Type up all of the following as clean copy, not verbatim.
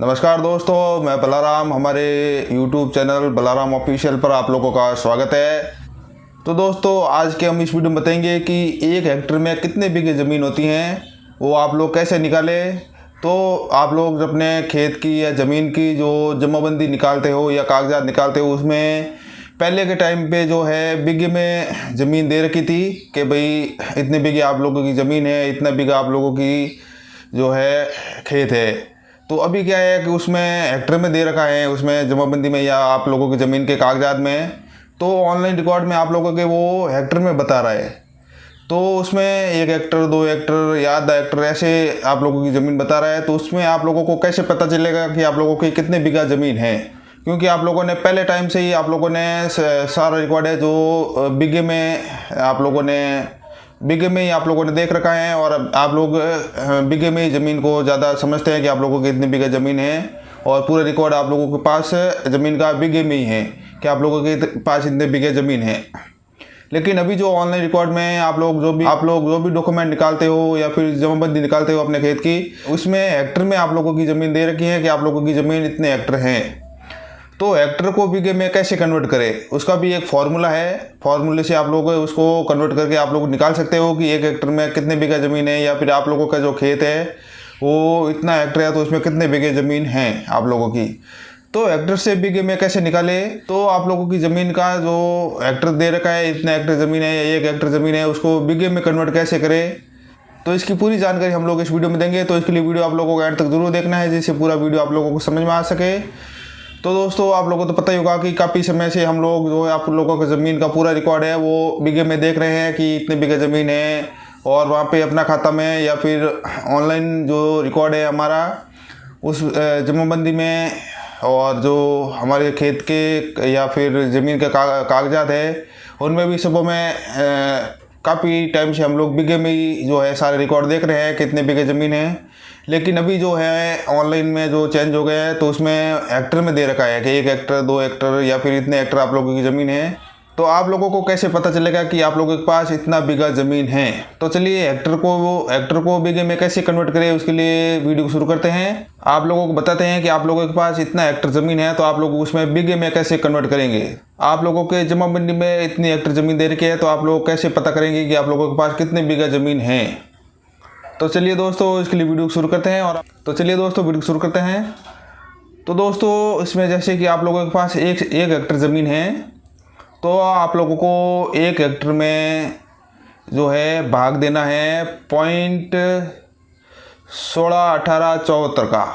नमस्कार दोस्तों, मैं बलाराम। हमारे YouTube चैनल बलाराम ऑफिशियल पर आप लोगों का स्वागत है। तो दोस्तों, आज के हम इस वीडियो में बताएंगे कि 1 हेक्टेयर में कितने बीघे ज़मीन होती हैं, वो आप लोग कैसे निकालें। तो आप लोग अपने खेत की या ज़मीन की जो जमाबंदी निकालते हो या कागजात निकालते हो, उसमें पहले के टाइम पे जो है बीघे में ज़मीन दे रखी थी कि भाई इतने बीघे आप लोगों की ज़मीन है, इतना बीघा आप लोगों की जो है खेत है। तो अभी क्या है कि उसमें हेक्टेयर में दे रखा है, उसमें जमाबंदी में या आप लोगों की ज़मीन के कागजात में। तो ऑनलाइन रिकॉर्ड में आप लोगों के वो हेक्टेयर में बता रहा है। तो उसमें 1 हेक्टेयर, 2 हेक्टेयर या आधा हेक्टेयर ऐसे आप लोगों की ज़मीन बता रहा है। तो उसमें आप लोगों को कैसे पता चलेगा कि आप लोगों की कितने बीघा ज़मीन है, क्योंकि आप लोगों ने पहले टाइम से ही आप लोगों ने सारा रिकॉर्ड है जो बीघे में आप लोगों ने बीघे में ही आप लोगों ने देख रखा है। और आप लोग बीघे में ही ज़मीन को ज़्यादा समझते हैं कि आप लोगों की इतनी बीघा ज़मीन है, और पूरा रिकॉर्ड आप लोगों के पास ज़मीन का बीघे में ही है कि आप लोगों के पास इतने बीघे ज़मीन है। लेकिन अभी जो ऑनलाइन रिकॉर्ड में आप लोग जो भी डॉक्यूमेंट निकालते हो या फिर जमाबंदी निकालते हो अपने खेत की, उसमें हेक्टेयर में आप लोगों की ज़मीन दे रखी है कि आप लोगों की ज़मीन इतने हेक्टेयर हैं। तो हेक्टेयर को बीघे में कैसे कन्वर्ट करें, उसका भी एक फार्मूला है। फार्मूले से आप लोग उसको कन्वर्ट करके आप लोग निकाल सकते हो कि 1 हेक्टेयर में कितने बीघा ज़मीन है, या फिर आप लोगों का जो खेत है वो इतना हेक्टेयर है तो उसमें कितने बीघे ज़मीन है आप लोगों की। तो हेक्टेयर से बीघे में कैसे निकाले, तो आप लोगों की ज़मीन का जो हेक्टेयर दे रखा है, इतना हेक्टेयर ज़मीन है या 1 हेक्टेयर ज़मीन है, उसको बीघे में कन्वर्ट कैसे करें, तो इसकी पूरी जानकारी हम लोग इस वीडियो में देंगे। तो इसके लिए वीडियो आप लोगों को एंड तक जरूर देखना है, जिससे पूरा वीडियो आप लोगों को समझ में आ सके। तो दोस्तों, आप लोगों को तो पता ही होगा कि काफ़ी समय से हम लोग जो है आप लोगों की ज़मीन का पूरा रिकॉर्ड है वो बीघे में देख रहे हैं कि इतने बीघे ज़मीन है, और वहाँ पे अपना खाता में या फिर ऑनलाइन जो रिकॉर्ड है हमारा उस जमाबंदी में, और जो हमारे खेत के या फिर ज़मीन के कागजात है उनमें भी सबों में काफ़ी टाइम से हम लोग बीघे में ही जो है सारे रिकॉर्ड देख रहे हैं कितने बीघे ज़मीन है। लेकिन अभी जो है ऑनलाइन में जो चेंज हो गया है, तो उसमें हेक्टेयर में दे रखा है कि 1 हेक्टेयर, 2 हेक्टेयर या फिर इतने हेक्टेयर आप लोगों की ज़मीन है। तो आप लोगों को कैसे पता चलेगा कि आप लोगों के पास इतना बीघा ज़मीन है। तो चलिए हेक्टेयर को बीघे में कैसे कन्वर्ट करें, उसके लिए वीडियो शुरू करते हैं। आप लोगों को बताते हैं कि आप लोगों के पास इतना हेक्टेयर ज़मीन है, तो आप लोग उसमें बीघे में कैसे कन्वर्ट करेंगे। आप लोगों के जमाबंदी में इतनी हेक्टेयर ज़मीन दे रखी है, तो आप लोग कैसे पता करेंगे कि आप लोगों के पास कितने बीघा ज़मीन है। तो चलिए दोस्तों, इसके लिए वीडियो शुरू करते हैं। तो दोस्तों, इसमें जैसे कि आप लोगों के पास एक हेक्टेयर ज़मीन है, तो आप लोगों को 1 हेक्टेयर में जो है भाग देना है 0.161874 का।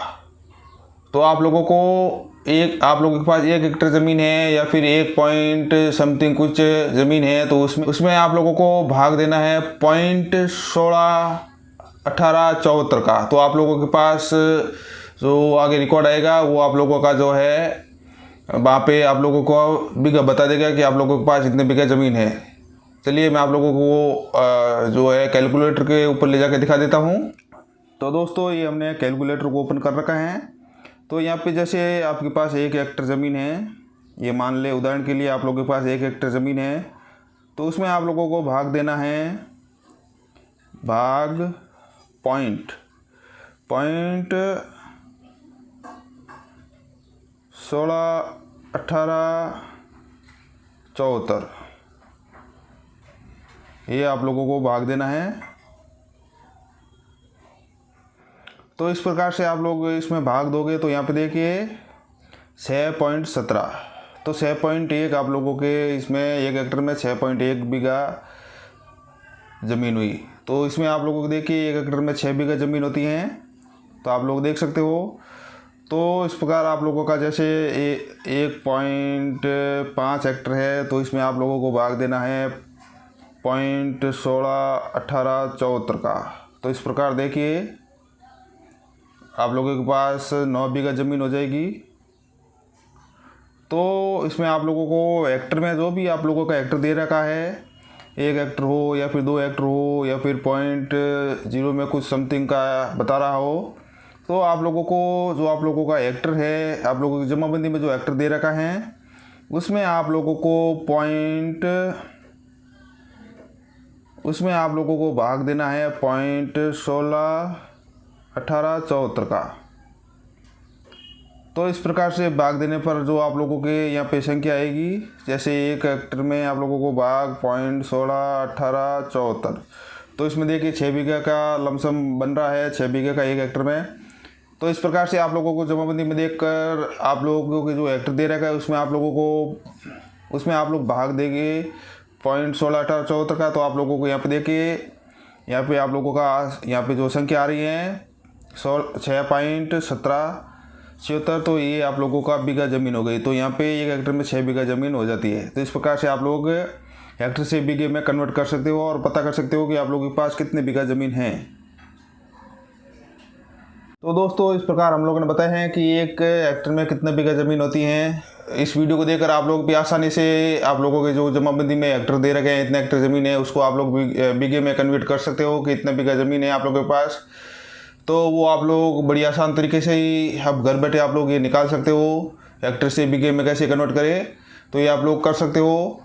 तो आप लोगों के पास 1 हेक्टेयर ज़मीन है या फिर 1 पॉइंट समथिंग कुछ ज़मीन है, तो उसमें आप लोगों को भाग देना है 0.161874 का। तो आप लोगों के पास जो आगे रिकॉर्ड आएगा वो आप लोगों का जो है वहाँ पे आप लोगों को बीघा बता देगा कि आप लोगों के पास इतने बीघा ज़मीन है। चलिए मैं आप लोगों को जो है कैलकुलेटर के ऊपर ले जाके दिखा देता हूँ। तो दोस्तों, ये हमने कैलकुलेटर को ओपन कर रखा है। तो यहाँ पे जैसे आपके पास 1 हेक्टेयर ज़मीन है, ये मान ले उदाहरण के लिए आप लोगों के पास 1 हेक्टेयर ज़मीन है, तो उसमें आप लोगों को भाग देना है पॉइंट 161874, ये आप लोगों को भाग देना है। तो इस प्रकार से आप लोग इसमें भाग दोगे तो यहाँ पे देखिए 6.17, तो 6.1 आप लोगों के इसमें 1 हेक्टेयर में 6.1 बीघा ज़मीन हुई। तो इसमें आप लोगों को देखिए 1 हेक्टेयर में 6 बीघा ज़मीन होती हैं, तो आप लोग देख सकते हो। तो इस प्रकार आप लोगों का जैसे 1.5 हेक्टेयर है, तो इसमें आप लोगों को भाग देना है 0.161874 का। तो इस प्रकार देखिए आप लोगों के पास 9 बीघा ज़मीन हो जाएगी। तो इसमें आप लोगों को हेक्टेयर में जो भी आप लोगों का हेक्टेयर दे रखा है, 1 हेक्टेयर हो या फिर 2 हेक्टेयर हो या फिर 0.0 में कुछ समथिंग का बता रहा हो, तो आप लोगों को जो आप लोगों का हेक्टेयर है, आप लोगों की जमाबंदी में जो हेक्टेयर दे रखा है, उसमें आप लोगों को भाग देना है 0.161874 का। तो इस प्रकार से भाग देने पर जो आप लोगों के यहाँ पे संख्या आएगी, जैसे एक हेक्टर में आप लोगों को भाग 0.161874, तो इसमें देखिए 6 बीघा का लमसम बन रहा है, 6 बीघा का एक हेक्टर में। तो इस प्रकार से आप लोगों को जमाबंदी में देखकर आप लोगों के जो हेक्टर दे रखा है उसमें आप लोग भाग देंगे 0.161874 का। तो आप लोगों को यहाँ पे देखिए, यहाँ पे आप लोगों का यहाँ पे जो संख्या आ रही है 6.1776, तो ये आप लोगों का बीघा ज़मीन हो गई। तो यहाँ पे एक हेक्टर में 6 बीघा ज़मीन हो जाती है। तो इस प्रकार से आप लोग हेक्टर से बीघे में कन्वर्ट कर सकते हो और पता कर सकते हो कि आप लोगों के पास कितने बीघा ज़मीन है। तो दोस्तों इस प्रकार हम लोगों ने बताया है कि एक हेक्टर में कितने बीघा ज़मीन होती है। इस वीडियो को देखकर आप लोग भी आसानी से आप लोगों के जो जमाबंदी में हेक्टर दे रखे हैं, इतने हेक्टर ज़मीन है, उसको आप लोग बीघे में कन्वर्ट कर सकते हो कि इतने बीघा ज़मीन है आप लोगों के पास। तो वो आप लोग बड़ी आसान तरीके से ही अब घर बैठे आप लोग ये निकाल सकते हो, हेक्टर से बीघे में कैसे कन्वर्ट करें, तो ये आप लोग कर सकते हो।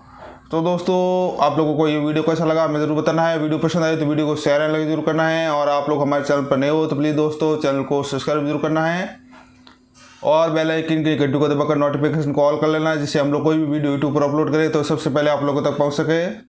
तो दोस्तों आप लोगों को ये वीडियो कैसा लगा हमें ज़रूर बताना है। वीडियो पसंद आए तो वीडियो को शेयर एंड लाइक जरूर करना है, और आप लोग हमारे चैनल पर नए हो तो प्लीज़ दोस्तों चैनल को सब्सक्राइब जरूर करना है, और बेल आइकन के घंटी को दबाकर नोटिफिकेशन को ऑल कर लेना है, जिससे हम लोग कोई भी वीडियो यूट्यूब पर अपलोड करें तो सबसे पहले आप लोगों तक पहुँच सके।